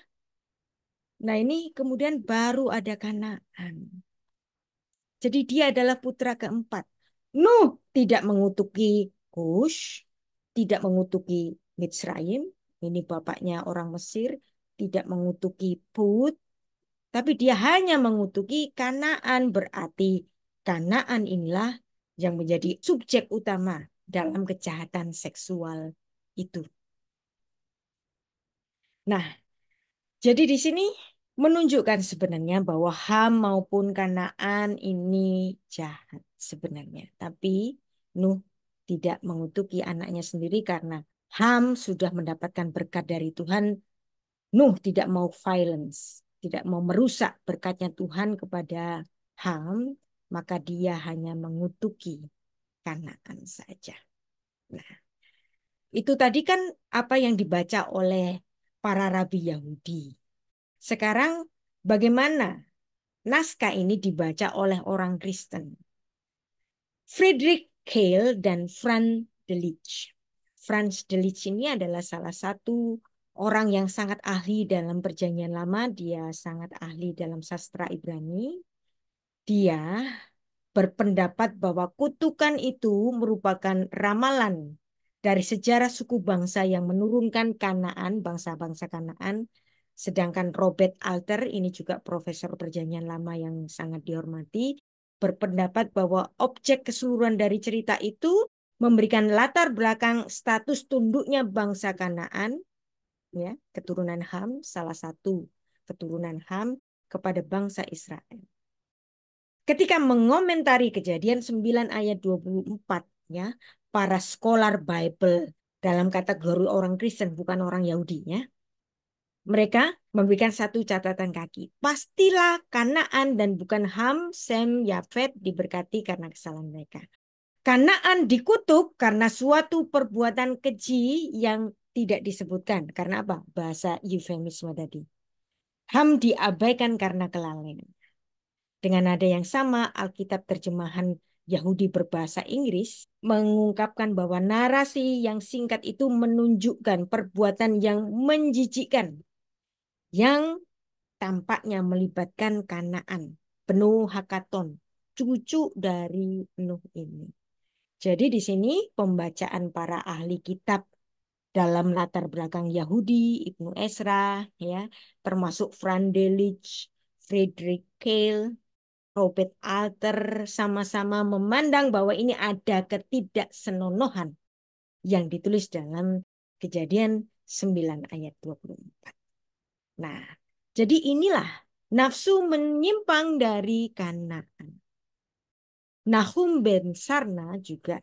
Nah, ini kemudian baru ada Kanaan. Jadi dia adalah putra keempat. Nuh tidak mengutuki Kush, tidak mengutuki Mitsraim, ini bapaknya orang Mesir, tidak mengutuki Put, tapi dia hanya mengutuki Kanaan. Berarti Kanaan inilah yang menjadi subjek utama dalam kejahatan seksual itu. Nah, jadi di sini menunjukkan sebenarnya bahwa Ham maupun Kanaan ini jahat sebenarnya. Tapi Nuh tidak mengutuki anaknya sendiri karena Ham sudah mendapatkan berkat dari Tuhan. Nuh tidak mau violence, tidak mau merusak berkatnya Tuhan kepada Ham, maka dia hanya mengutuki Kanaan saja. Nah, itu tadi kan apa yang dibaca oleh para rabi Yahudi. Sekarang bagaimana naskah ini dibaca oleh orang Kristen. Friedrich Kehl dan Franz Delitzsch. Franz Delitzsch ini adalah salah satu orang yang sangat ahli dalam Perjanjian Lama. Dia sangat ahli dalam sastra Ibrani. Dia berpendapat bahwa kutukan itu merupakan ramalan dari sejarah suku bangsa yang menurunkan Kanaan, bangsa-bangsa Kanaan. Sedangkan Robert Alter, ini juga profesor Perjanjian Lama yang sangat dihormati, berpendapat bahwa objek keseluruhan dari cerita itu memberikan latar belakang status tunduknya bangsa Kanaan, ya, keturunan Ham, salah satu keturunan Ham kepada bangsa Israel. Ketika mengomentari Kejadian 9 ayat 24, ya, para scholar Bible dalam kategori orang Kristen, bukan orang Yahudi, ya, mereka memberikan satu catatan kaki. Pastilah Kanaan dan bukan Ham, Sem, Yafet diberkati karena kesalahan mereka. Kanaan dikutuk karena suatu perbuatan keji yang tidak disebutkan. Karena apa? Bahasa eufemisme tadi. Ham diabaikan karena kelalaian. Dengan nada yang sama, Alkitab terjemahan Yahudi berbahasa Inggris mengungkapkan bahwa narasi yang singkat itu menunjukkan perbuatan yang menjijikkan yang tampaknya melibatkan Kanaan, penuh Hakaton, cucu dari Nuh ini. Jadi di sini pembacaan para ahli kitab dalam latar belakang Yahudi, Ibnu Ezra, ya, termasuk Franz Delitzsch, Friedrich Kehl, Robert Alter sama-sama memandang bahwa ini ada ketidaksenonohan yang ditulis dalam Kejadian 9 ayat 24. Nah, jadi inilah nafsu menyimpang dari Kanaan. Nahum ben Sarna juga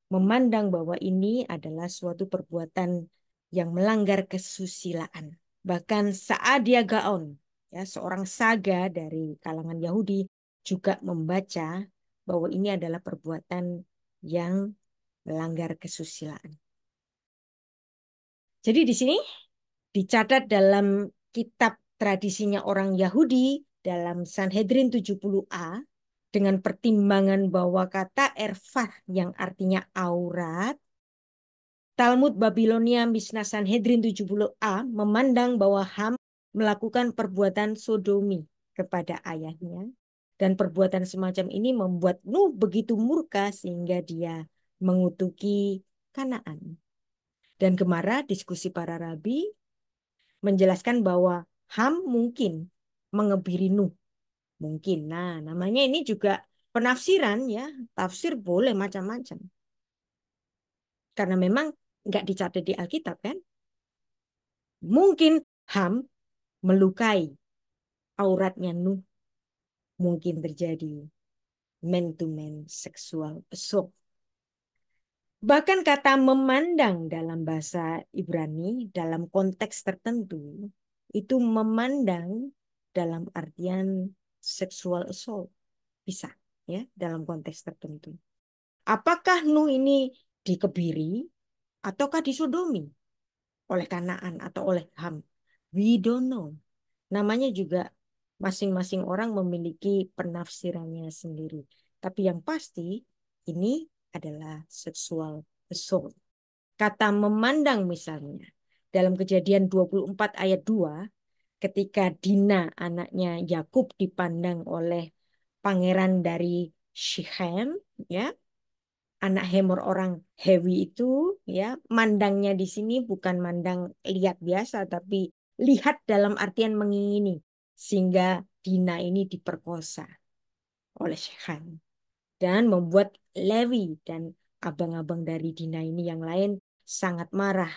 memandang bahwa ini adalah suatu perbuatan yang melanggar kesusilaan. Bahkan Saadia Gaon, ya, seorang saga dari kalangan Yahudi, juga membaca bahwa ini adalah perbuatan yang melanggar kesusilaan. Jadi di sini dicatat dalam kitab tradisinya orang Yahudi dalam Sanhedrin 70a dengan pertimbangan bahwa kata erfah yang artinya aurat, Talmud Babilonia Mishnah Sanhedrin 70a memandang bahwa Ham melakukan perbuatan sodomi kepada ayahnya. Dan perbuatan semacam ini membuat Nuh begitu murka sehingga dia mengutuki Kanaan. Dan Gemara, diskusi para rabi, menjelaskan bahwa Ham mungkin mengebiri Nuh. Mungkin. Nah, namanya ini juga penafsiran, ya. Tafsir boleh macam-macam. Karena memang nggak dicatat di Alkitab, kan? Mungkin Ham melukai auratnya Nuh. Mungkin terjadi man-to-man sexual assault. Bahkan kata memandang dalam bahasa Ibrani dalam konteks tertentu itu memandang dalam artian sexual assault. Bisa, ya, dalam konteks tertentu. Apakah Nuh ini dikebiri ataukah disodomi oleh Kanaan atau oleh Ham? We don't know. Namanya juga masing-masing orang memiliki penafsirannya sendiri. Tapi yang pasti ini adalah sexual assault. Kata memandang misalnya dalam Kejadian 24 ayat 2, ketika Dina anaknya Yakub dipandang oleh pangeran dari Shechem, ya, anak Hemor orang Hewi itu, ya, mandangnya di sini bukan mandang lihat biasa tapi lihat dalam artian mengingini, sehingga Dina ini diperkosa oleh Shechem dan membuat Lewi dan abang-abang dari Dina ini yang lain sangat marah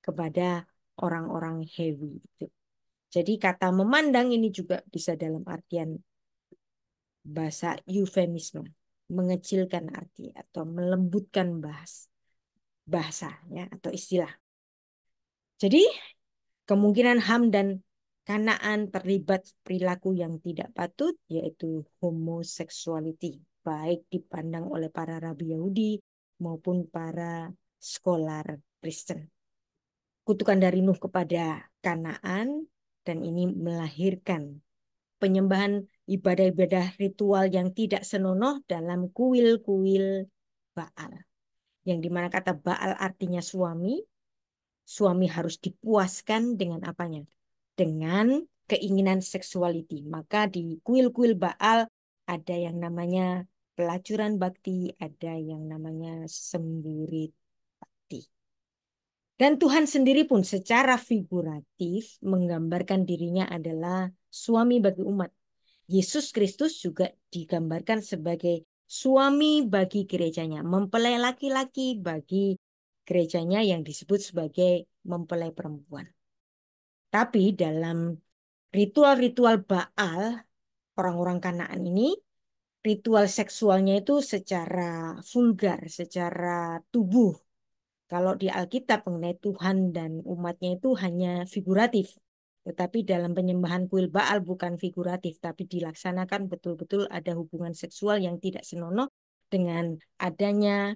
kepada orang-orang Hewi itu. Jadi kata memandang ini juga bisa dalam artian bahasa eufemisme, mengecilkan arti atau melembutkan bahasanya atau istilah. Jadi kemungkinan Ham dan Kanaan terlibat perilaku yang tidak patut, yaitu homoseksuality, baik dipandang oleh para rabi Yahudi maupun para scholar Kristen. Kutukan dari Nuh kepada Kanaan, dan ini melahirkan penyembahan ibadah-ibadah ritual yang tidak senonoh dalam kuil-kuil Baal. Yang dimana kata Baal artinya suami, suami harus dipuaskan dengan apanya? Dengan keinginan seksualiti. Maka di kuil-kuil Baal ada yang namanya pelacuran bakti, ada yang namanya semburit bakti. Dan Tuhan sendiri pun secara figuratif menggambarkan dirinya adalah suami bagi umat. Yesus Kristus juga digambarkan sebagai suami bagi gerejanya, mempelai laki-laki bagi gerejanya yang disebut sebagai mempelai perempuan. Tapi dalam ritual-ritual Baal, orang-orang Kanaan ini, ritual seksualnya itu secara vulgar, secara tubuh. Kalau di Alkitab mengenai Tuhan dan umatnya itu hanya figuratif. Tetapi dalam penyembahan kuil Baal bukan figuratif, tapi dilaksanakan betul-betul ada hubungan seksual yang tidak senonoh dengan adanya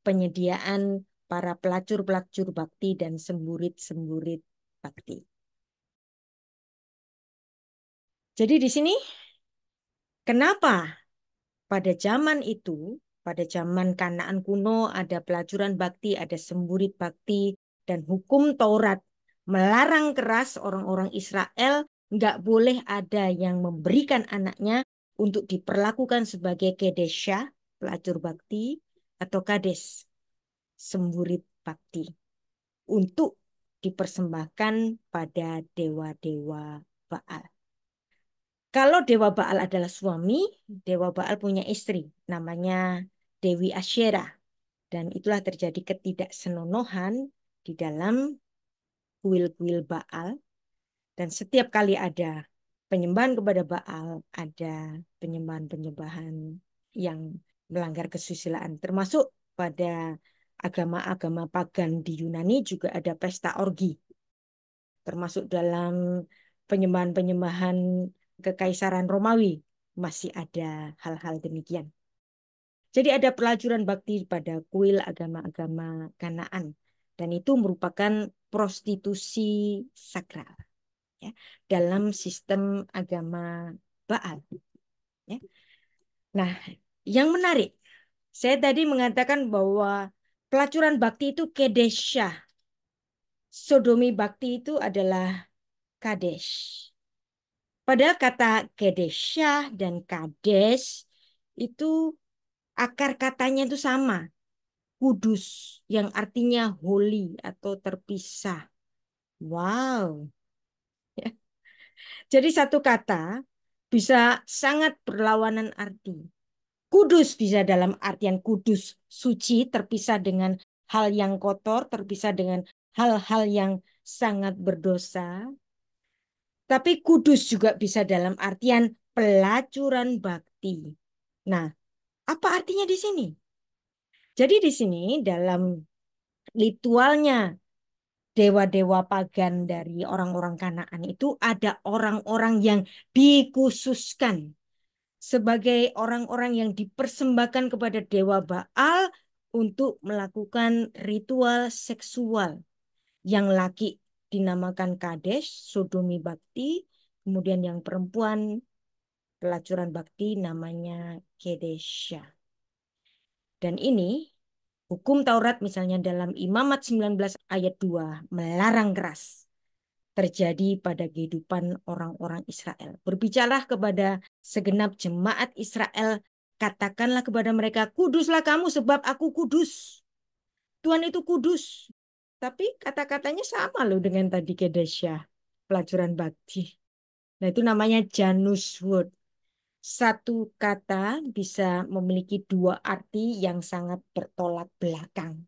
penyediaan para pelacur-pelacur bakti dan semburit-semburit bakti. Jadi di sini kenapa pada zaman itu, pada zaman Kanaan kuno ada pelacuran bakti, ada semburit bakti, dan hukum Taurat melarang keras orang-orang Israel nggak boleh ada yang memberikan anaknya untuk diperlakukan sebagai kedesya, pelacur bakti, atau kades, semburit bakti, untuk dipersembahkan pada dewa-dewa Baal. Kalau Dewa Baal adalah suami, Dewa Baal punya istri, namanya Dewi Asyera. Dan itulah terjadi ketidaksenonohan di dalam kuil-kuil Baal. Dan setiap kali ada penyembahan kepada Baal, ada penyembahan-penyembahan yang melanggar kesusilaan. Termasuk pada agama-agama pagan di Yunani juga ada pesta orgi. Termasuk dalam penyembahan-penyembahan Kekaisaran Romawi masih ada hal-hal demikian. Jadi ada pelacuran bakti pada kuil agama-agama Kanaan dan itu merupakan prostitusi sakral ya dalam sistem agama Baal ya. Nah, yang menarik, saya tadi mengatakan bahwa pelacuran bakti itu kedesya, sodomi bakti itu adalah kadesh. Padahal kata kedesya dan kades itu akar katanya itu sama. Kudus yang artinya holy atau terpisah. Wow. Jadi satu kata bisa sangat berlawanan arti. Kudus bisa dalam artian kudus, suci, terpisah dengan hal yang kotor, terpisah dengan hal-hal yang sangat berdosa. Tapi kudus juga bisa dalam artian pelacuran bakti. Nah, apa artinya di sini? Jadi di sini dalam ritualnya dewa-dewa pagan dari orang-orang Kanaan itu ada orang-orang yang dikhususkan sebagai orang-orang yang dipersembahkan kepada dewa Baal untuk melakukan ritual seksual. Yang laki dinamakan Kades, sodomi bakti, kemudian yang perempuan pelacuran bakti namanya Kedesha. Dan ini hukum Taurat misalnya dalam Imamat 19 ayat 2 melarang keras terjadi pada kehidupan orang-orang Israel. Berbicara kepada segenap jemaat Israel, katakanlah kepada mereka, kuduslah kamu sebab aku kudus. Tuhan itu kudus. Tapi kata-katanya sama loh dengan tadi Kedesya, pelacuran bakti. Nah itu namanya Janus word. Satu kata bisa memiliki dua arti yang sangat bertolak belakang.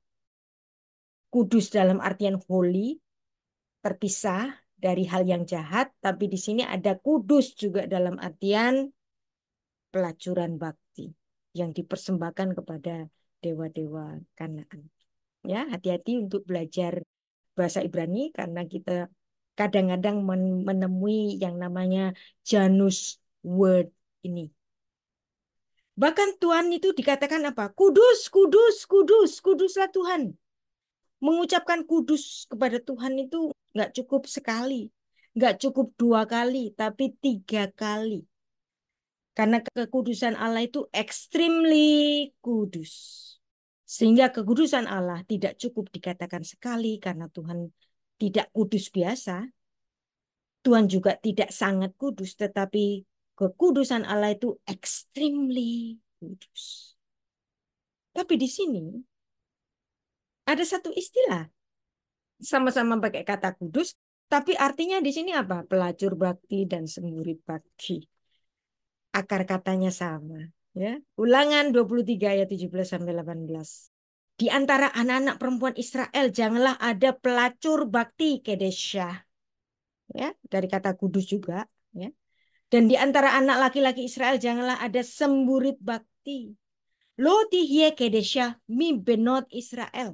Kudus dalam artian holy, terpisah dari hal yang jahat, tapi di sini ada kudus juga dalam artian pelacuran bakti yang dipersembahkan kepada dewa-dewa Kanaan. Ya, hati-hati untuk belajar bahasa Ibrani karena kita kadang-kadang menemui yang namanya Janus word ini. Bahkan Tuhan itu dikatakan apa? Kudus, kudus, kudus, kuduslah Tuhan. Mengucapkan kudus kepada Tuhan itu nggak cukup sekali, nggak cukup dua kali, tapi tiga kali. Karena kekudusan Allah itu extremely kudus. Sehingga kekudusan Allah tidak cukup dikatakan sekali karena Tuhan tidak kudus biasa. Tuhan juga tidak sangat kudus, tetapi kekudusan Allah itu extremely kudus. Tapi di sini ada satu istilah. Sama-sama pakai kata kudus, tapi artinya di sini apa? Pelacur bakti dan semburit bakti. Akar katanya sama. Ya. Ulangan 23 ayat 17 sampai 18. Di antara anak-anak perempuan Israel janganlah ada pelacur bakti kedesya. Ya, dari kata kudus juga. Ya. Dan di antara anak laki-laki Israel janganlah ada semburit bakti. Lo tihye kedesya mi benot Israel.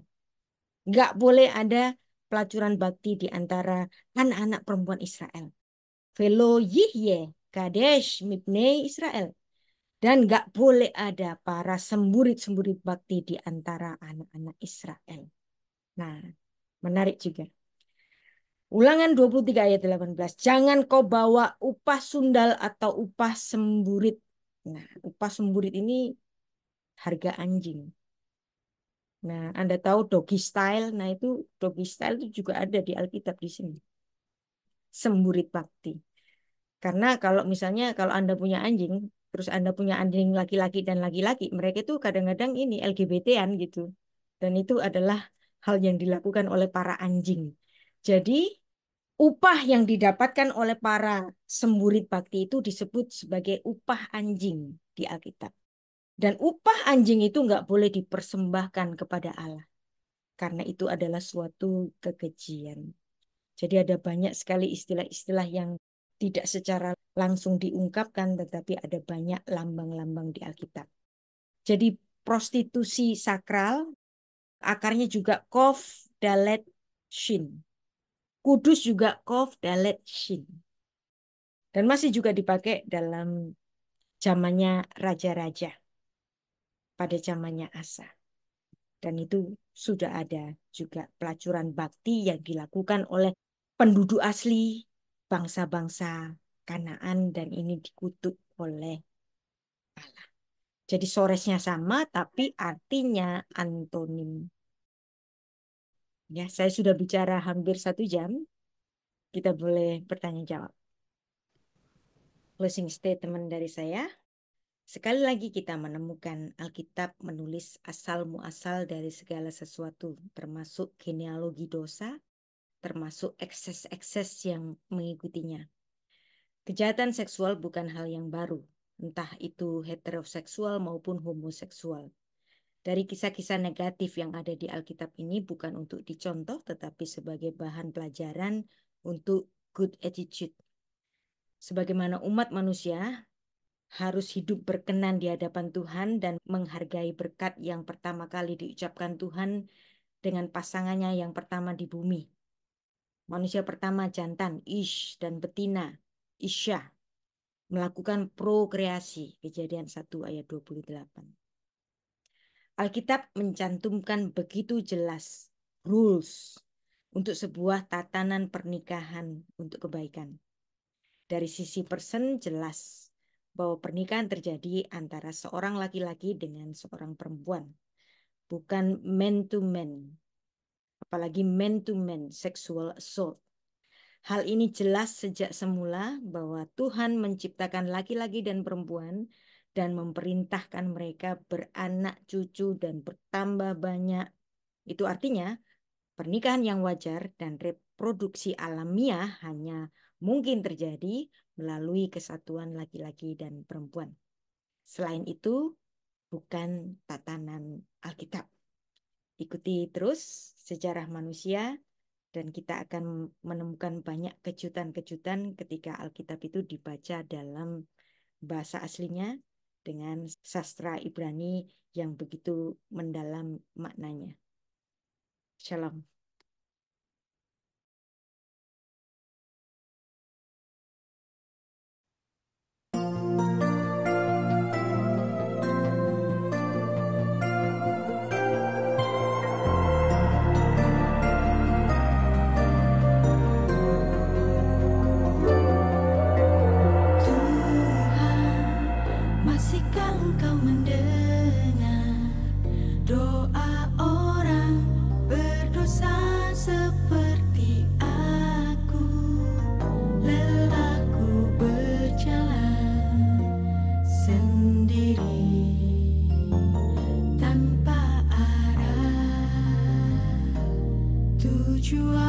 Nggak boleh ada pelacuran bakti di antara anak-anak perempuan Israel. Velo yihye kadesh mibnei Israel. Dan nggak boleh ada para semburit-semburit bakti di antara anak-anak Israel. Nah, menarik juga. Ulangan 23 ayat 18. Jangan kau bawa upah sundal atau upah semburit. Nah, upah semburit ini harga anjing. Nah, Anda tahu doggy style. Nah, itu doggy style itu juga ada di Alkitab di sini. Semburit bakti. Karena kalau misalnya kalau Anda punya anjing, terus Anda punya anjing laki-laki dan laki-laki, mereka itu kadang-kadang ini LGBT-an gitu. Dan itu adalah hal yang dilakukan oleh para anjing. Jadi upah yang didapatkan oleh para semburit bakti itu disebut sebagai upah anjing di Alkitab. Dan upah anjing itu nggak boleh dipersembahkan kepada Allah. Karena itu adalah suatu kekejian. Jadi ada banyak sekali istilah-istilah yang tidak secara langsung diungkapkan, tetapi ada banyak lambang-lambang di Alkitab. Jadi prostitusi sakral, akarnya juga kof, dalet, shin. Kudus juga kof, dalet, shin. Dan masih juga dipakai dalam zamannya raja-raja, pada zamannya Asa. Dan itu sudah ada juga pelacuran bakti yang dilakukan oleh penduduk asli bangsa-bangsa Kanaan dan ini dikutuk oleh Allah. Jadi soresnya sama tapi artinya antonim. Ya, saya sudah bicara hampir 1 jam. Kita boleh bertanya jawab. Closing statement dari saya. Sekali lagi kita menemukan Alkitab menulis asal muasal dari segala sesuatu, termasuk genealogi dosa, termasuk ekses-ekses yang mengikutinya. Kejahatan seksual bukan hal yang baru, entah itu heteroseksual maupun homoseksual. Dari kisah-kisah negatif yang ada di Alkitab ini bukan untuk dicontoh, tetapi sebagai bahan pelajaran untuk good attitude. Sebagaimana umat manusia harus hidup berkenan di hadapan Tuhan dan menghargai berkat yang pertama kali diucapkan Tuhan dengan pasangannya yang pertama di bumi. Manusia pertama jantan, Ish dan betina, Isya, melakukan prokreasi. Kejadian 1 ayat 28. Alkitab mencantumkan begitu jelas rules untuk sebuah tatanan pernikahan untuk kebaikan. Dari sisi person jelas bahwa pernikahan terjadi antara seorang laki-laki dengan seorang perempuan, bukan man to man, apalagi man to man, sexual assault. Hal ini jelas sejak semula bahwa Tuhan menciptakan laki-laki dan perempuan dan memerintahkan mereka beranak cucu dan bertambah banyak. Itu artinya pernikahan yang wajar dan reproduksi alamiah hanya mungkin terjadi melalui kesatuan laki-laki dan perempuan. Selain itu, bukan tatanan Alkitab. Ikuti terus sejarah manusia dan kita akan menemukan banyak kejutan-kejutan ketika Alkitab itu dibaca dalam bahasa aslinya dengan sastra Ibrani yang begitu mendalam maknanya. Shalom. berjuang.